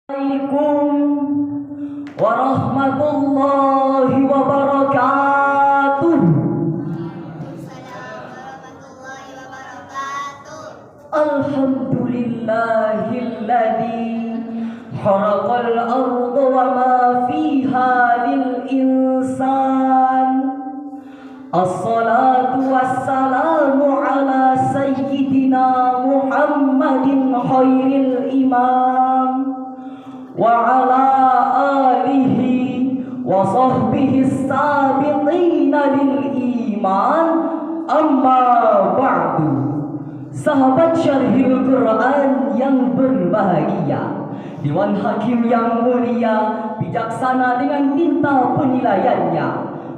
Assalamualaikum warahmatullahi wabarakatuh. Alhamdulillahilladzi khalaqal arda wa ma fiha lil insan. Assalatu wassalamu ala sayyidina Muhammadin khairil imam wa ala alihi wa sahbihi sabiqina lil iman, amma ba'du. Sahabat Syarhil Quran yang berbahagia, Dewan Hakim yang mulia, bijaksana dengan tinta penilaiannya,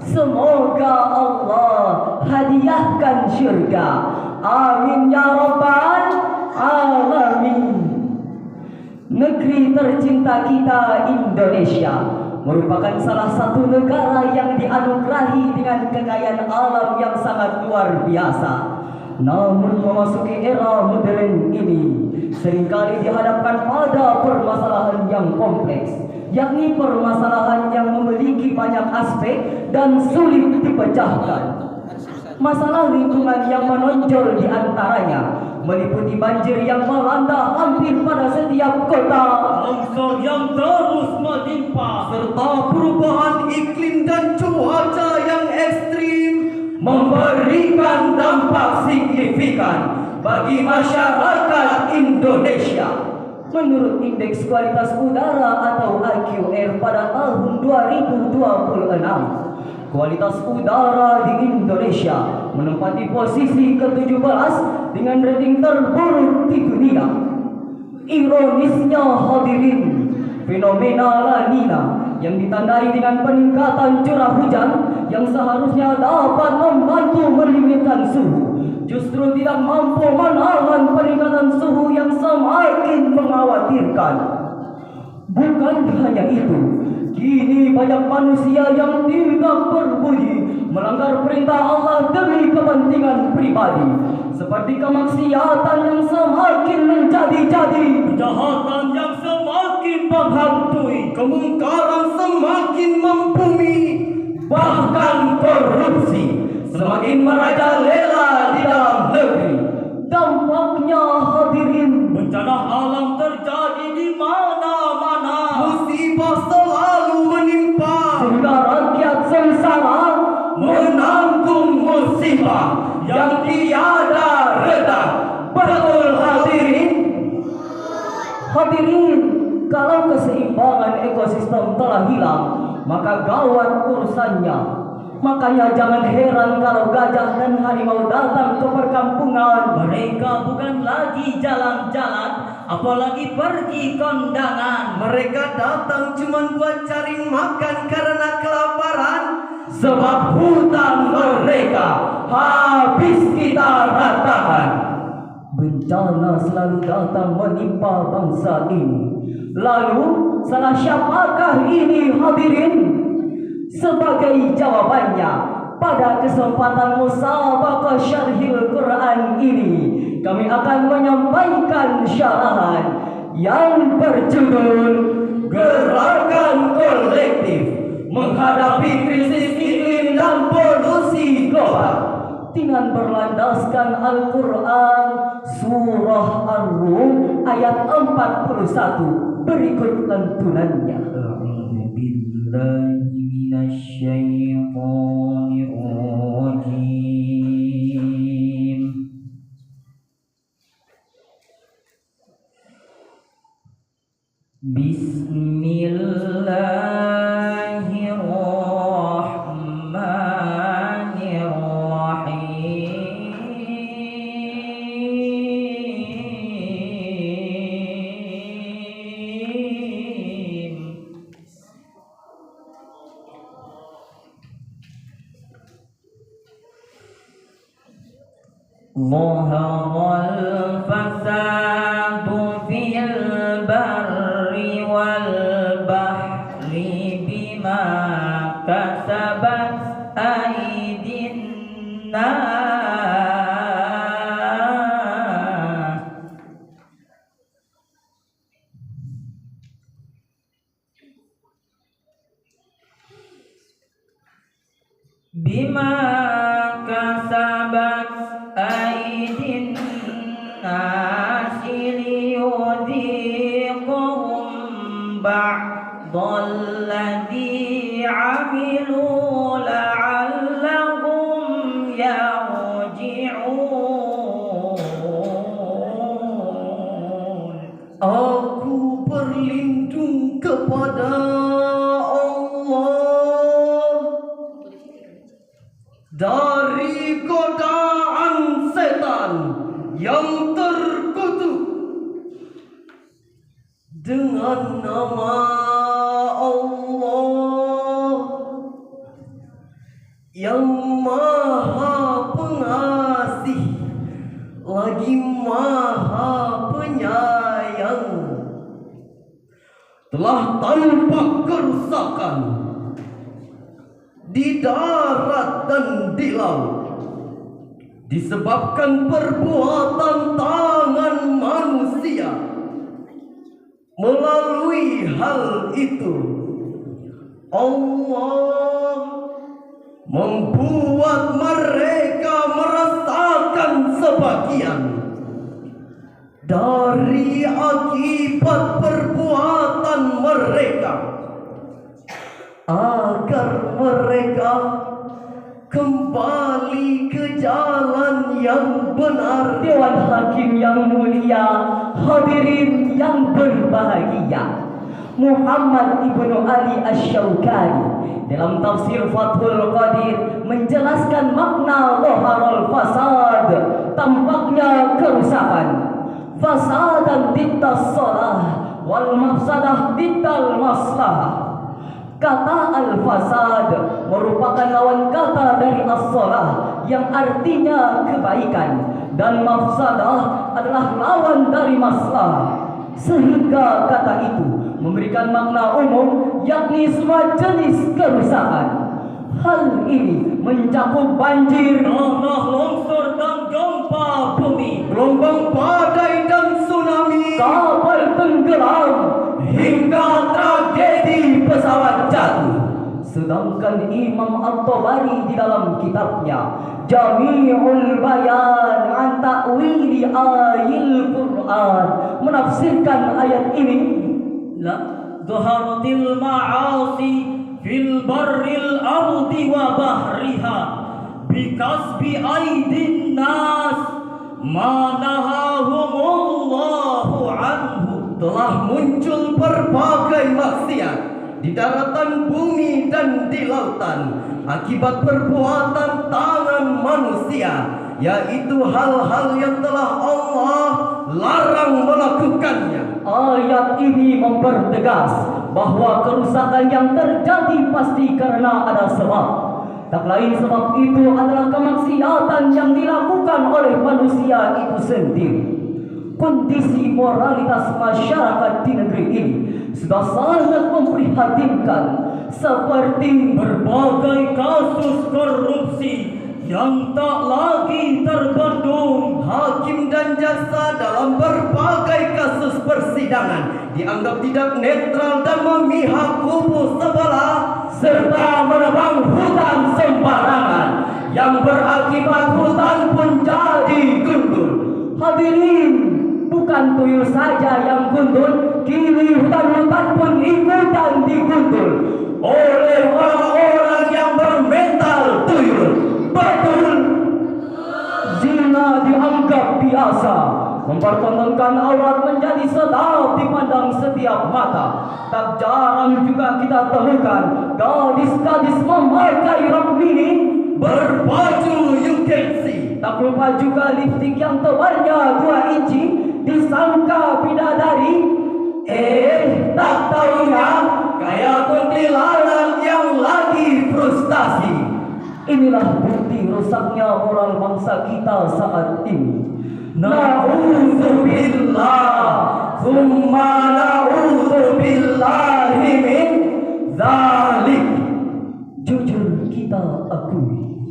semoga Allah hadiahkan syurga. Amin ya rabbal alamin. Negeri tercinta kita Indonesia merupakan salah satu negara yang dianugerahi dengan kekayaan alam yang sangat luar biasa. Namun memasuki era modern ini seringkali dihadapkan pada permasalahan yang kompleks, yakni permasalahan yang memiliki banyak aspek dan sulit dipecahkan. Masalah lingkungan yang menonjol di antaranya meliputi banjir yang melanda hampir pada setiap kota, longsor yang terus menimpa, serta perubahan iklim dan cuaca yang ekstrim memberikan dampak signifikan bagi masyarakat Indonesia. Menurut Indeks Kualitas Udara atau AQR pada tahun 2026, kualitas udara di Indonesia menempati posisi ke-17 dengan rating terburuk di dunia. Ironisnya hadirin, fenomena La Nina yang ditandai dengan peningkatan curah hujan yang seharusnya dapat membantu meningkatkan suhu, justru tidak mampu menahan peningkatan suhu yang semakin mengkhawatirkan. Bukan hanya itu, kini banyak manusia yang tidak berbudi melanggar perintah Allah demi kepentingan pribadi, seperti kemaksiatan yang semakin menjadi-jadi, kejahatan yang semakin menghantui, kemungkaran semakin membumi, bahkan korupsi semakin merajalela di dalam negeri. Dampaknya hadirin, bencana alam terjadi di mana-mana, musibah selalu menimpa, sehingga rakyat sengsara menanggung musibah yang tiada reda. Betul hadirin? Hadirin, kalau keseimbangan ekosistem telah hilang, maka gawat urusannya. Makanya jangan heran kalau gajah dan harimau datang ke perkampungan. Mereka bukan lagi jalan-jalan, apalagi pergi kondangan. Mereka datang cuma buat cari makan karena kelaparan. Sebab hutan mereka habis kita ratakan. Bencana selalu datang menimpa bangsa ini. Lalu salah siapakah ini hadirin? Sebagai jawabannya, pada kesempatan musabaqah Syarhil Quran ini, kami akan menyampaikan syarahan yang berjudul Gerakan Kolektif Menghadapi Krisis Iklim dan Polusi Global, dengan berlandaskan Al-Quran Surah Ar-Rum ayat 41 berikut lantunannya. Minasyaitonirrajim. Bismillahirrahmanirrahim. Zaharal fasadu fil barri wal bahri bima kasabat aydin nas bima kasabat aydin nasi liyudhiqahum ba'dalladzi 'amilu la'allahum yarji'un. Aku berlindung kepada Allah dari godaan setan yang terkutuk. Dengan nama Allah yang Maha Pengasih lagi Maha Penyayang, telah tampak kerusakan di darat dan di laut disebabkan perbuatan tangan manusia. Melalui hal itu Allah membuat mereka merasakan sebagian dari akibat perbuatan mereka, agar mereka kembali ke jalan yang benar. Dewan Hakim yang mulia, hadirin yang berbahagia, Muhammad Ibnu Ali Asy-Syaukani dalam tafsir Fathul Qadir menjelaskan makna zaharul fasad, tampaknya kerusakan. Fasadan dittas shalah wal mafsadah dittal maslah. Kata al-fasad merupakan lawan kata dari as-shalah yang artinya kebaikan, dan mafsadah adalah lawan dari maslah, sehingga kata itu memberikan makna umum yakni semua jenis kerusakan. Hal ini mencakup banjir, tanah longsor dan gempa bumi, gelombang badai dan tsunami, kapal tenggelam, hingga tragedi pesawat jatuh. Sedangkan Imam At-Tabari di dalam kitabnya Jami'ul Bayan an Ta'wili Ayil Quran menafsirkan ayat ini, La dhaharatil ma'asi fil barril ardi wa bahriha bikasbi aidin nas ma nahahumullahu anhu. Telah muncul berbagai maksiat di daratan bumi dan di lautan akibat perbuatan tangan manusia, yaitu hal-hal yang telah Allah larang melakukannya. ayat ini mempertegas bahwa kerusakan yang terjadi pasti karena ada sebab. Tak lain sebab itu adalah kemaksiatan yang dilakukan oleh manusia itu sendiri. Kondisi moralitas masyarakat di negeri ini sudah sangat memprihatinkan, seperti Berbagai kasus korupsi yang tak lagi terbendung. Hakim dan jaksa dalam berbagai kasus persidangan dianggap tidak netral dan memihak kubu sebelah, serta menebang hutan sembarangan yang berakibat hutan pun jadi gundul. Hadirin, bukan tuyul saja yang gundul, kini hutan-hutan pun ikutan digundul oleh orang-orang yang bermental tuyul. Betul, zina dianggap biasa, mempertontonkan aurat menjadi sedap dipandang setiap mata. Tak jarang juga kita temukan gadis-gadis memakai rok mini berbaju you can see. Tak lupa juga lipstik yang tebalnya 2 inci disangka bidadari. Tak taunya kayak kuntilanak yang lagi frustasi. Inilah bukti rusaknya moral bangsa kita saat ini. Na'udzubillah, summa na'udzubillahi min zalik. Jujur kita akui,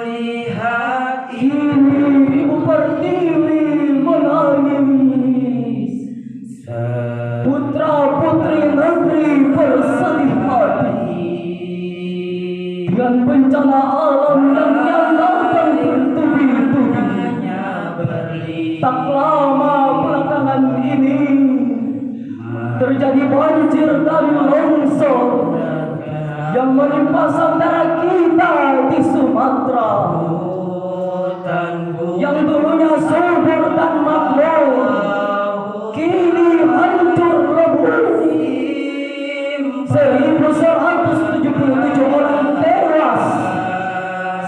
Kulihat ini ibu pertiwi menangis, putra-putri negeri bersedih hati. dengan bencana alam yang datang bertubi-tubi. Tak lama belakangan ini terjadi banjir dan longsor yang menimpa saudara kita di Sumatera, yang dulunya subur dan makmur kini hancur lebur. 1.177 orang tewas,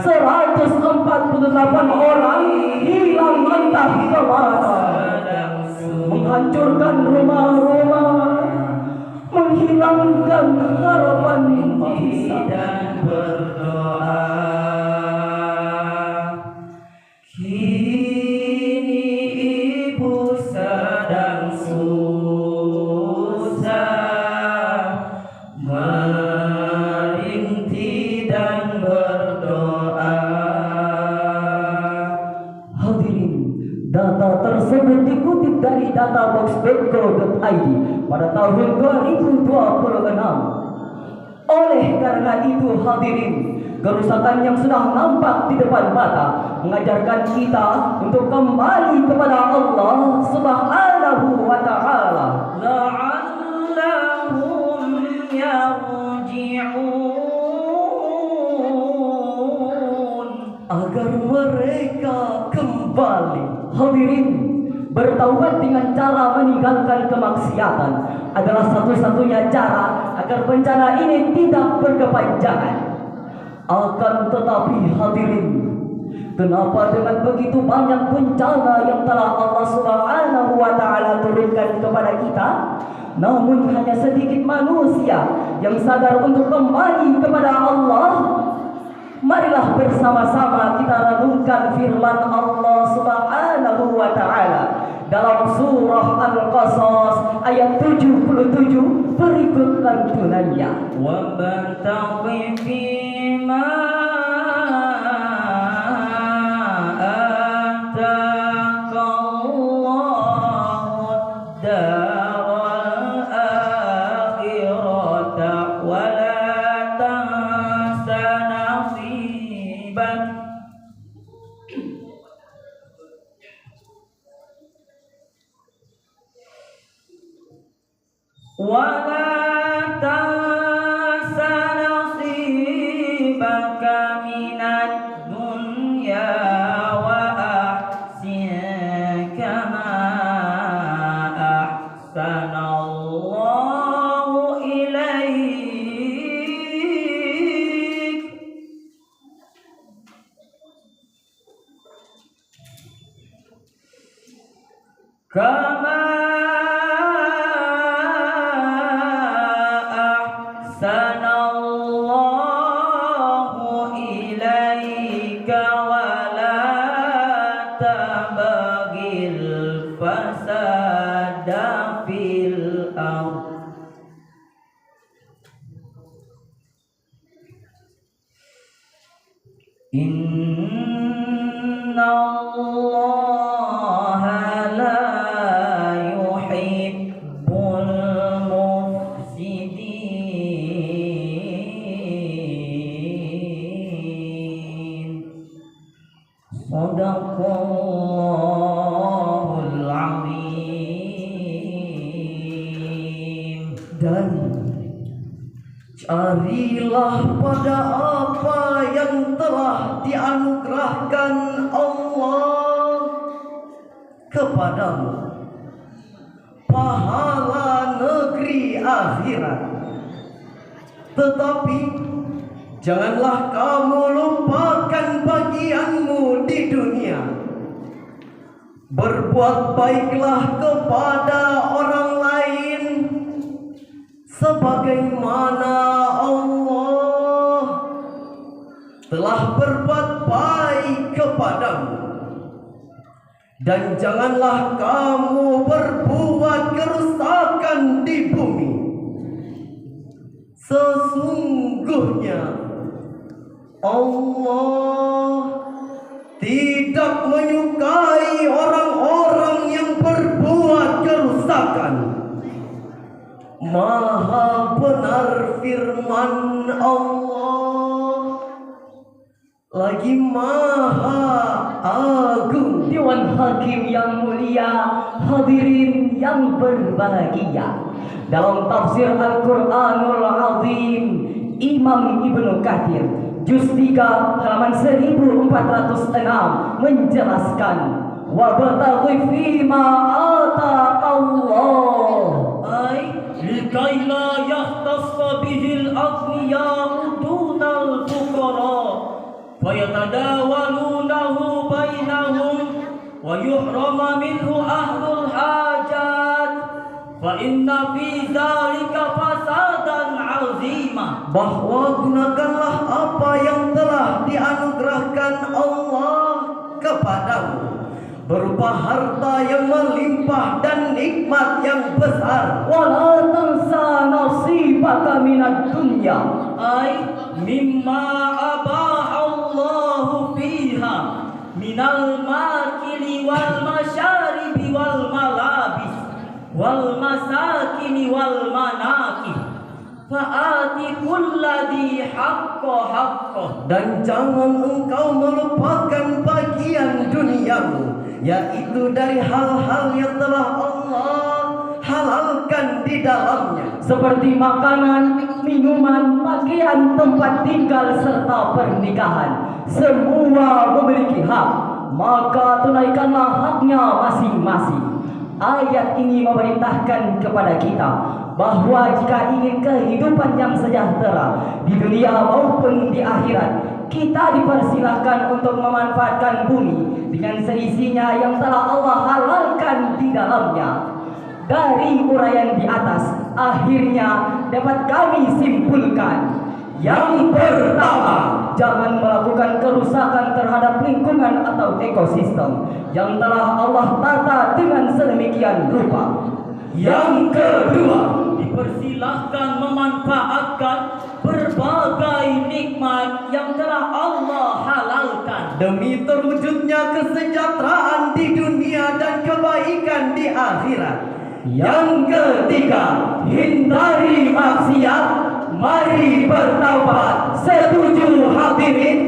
148 orang hilang entah kemana, menghancurkan rumah-rumah, menghilangkan harapan bangsa. Kini ibu sedang susah, merintih dan berdoa. Hadirin, data tersebut dikutip dari databox.co.id pada tahun 2026. Oleh karena itu hadirin, kerusakan yang sudah nampak di depan mata mengajarkan kita untuk kembali kepada Allah Subhanahu wa ta'ala. La'allahum yarji'un, agar mereka kembali. Hadirin, bertaubat dengan cara meninggalkan kemaksiatan adalah satu-satunya cara agar bencana ini tidak berkepanjangan. Akan tetapi hadirin, kenapa dengan begitu banyak bencana yang telah Allah Subhanahu wa ta'ala turunkan kepada kita, namun hanya sedikit manusia yang sadar untuk kembali kepada Allah? Marilah bersama-sama kita renungkan firman Allah Subhanahu wa ta'ala dalam surah Al-Qasas ayat 77 berikut lantunannya. wabtaghi fima ataqallahu ad-daral akhirata wa la tansa nasibak ولا تنس نصيبك من الدنيا وأحسن كما أحسن الله إليك كما أحسن الله إليك ولا تبغي الفساد في الأرض إن الله لا يحب المفسدين Sadaqallahul azim. Dan carilah pada apa yang telah dianugerahkan Allah kepadamu, pahala negeri akhirat. Tetapi janganlah kamu lupakan bagianmu di dunia. Berbuat baiklah kepada orang lain sebagaimana Allah telah berbuat baik kepadamu. Dan janganlah kamu berbuat kerusakan di bumi. Sesungguhnya Allah tidak menyukai orang-orang yang berbuat kerusakan. Maha benar firman Allah, lagi maha agung. Dewan Hakim yang mulia, hadirin yang berbahagia. Dalam tafsir Al-Quranul Azim, Imam Ibnu Katsir juz 3 halaman 1406 menjelaskan, wa bataghi fima ataqallah, ay likai la yahtassa bihil aghniya'u dunal fuqara fayatadawalunahu bainahum wa yuhrama minhu ahlul hajat fa inna fi dzalika fasadan 'azima. Bahwa gunakanlah apa yang telah dianugerahkan Allah kepadamu berupa harta yang melimpah dan nikmat yang besar. wala tansa nasibaka minad dunya, Ay mimma abahallahu fiha minal makili wal masyaribi wal malabis wal masakini wal manaki fa'ati kulladhi haqqa. Dan jangan engkau melupakan bagian duniamu, yaitu dari hal-hal yang telah Allah halalkan di dalamnya, seperti makanan, minuman, pakaian, tempat tinggal, serta pernikahan. Semua memiliki hak, maka tunaikanlah haknya masing-masing. Ayat ini memerintahkan kepada kita bahwa jika ingin kehidupan yang sejahtera di dunia maupun di akhirat, kita dipersilahkan untuk memanfaatkan bumi dengan seisinya yang telah Allah halalkan di dalamnya. Dari uraian di atas, akhirnya dapat kami simpulkan, yang pertama, jangan melakukan kerusakan terhadap lingkungan atau ekosistem yang telah Allah tata dengan sedemikian rupa. Yang kedua, Dipersilahkan memanfaatkan berbagai nikmat yang telah Allah halalkan demi terwujudnya kesejahteraan di dunia dan kebaikan di akhirat. Yang ketiga, hindari maksiat, mari bertaubat. Setuju hadirin?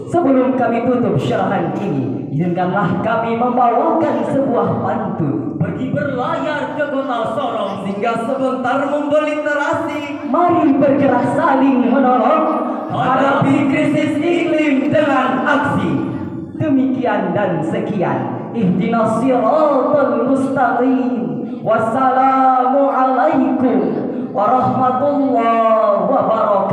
Sebelum kami tutup syarahan ini, izinkanlah kami membawakan sebuah pantun. pergi berlayar ke kota Sorong Sehingga sebentar membeli terasi, Mari bergerak saling menolong, hadapi krisis iklim dengan aksi. Demikian dan sekian. Ihdinas siratal mustaqim. Wassalamu alaikum warahmatullahi wabarakatuh.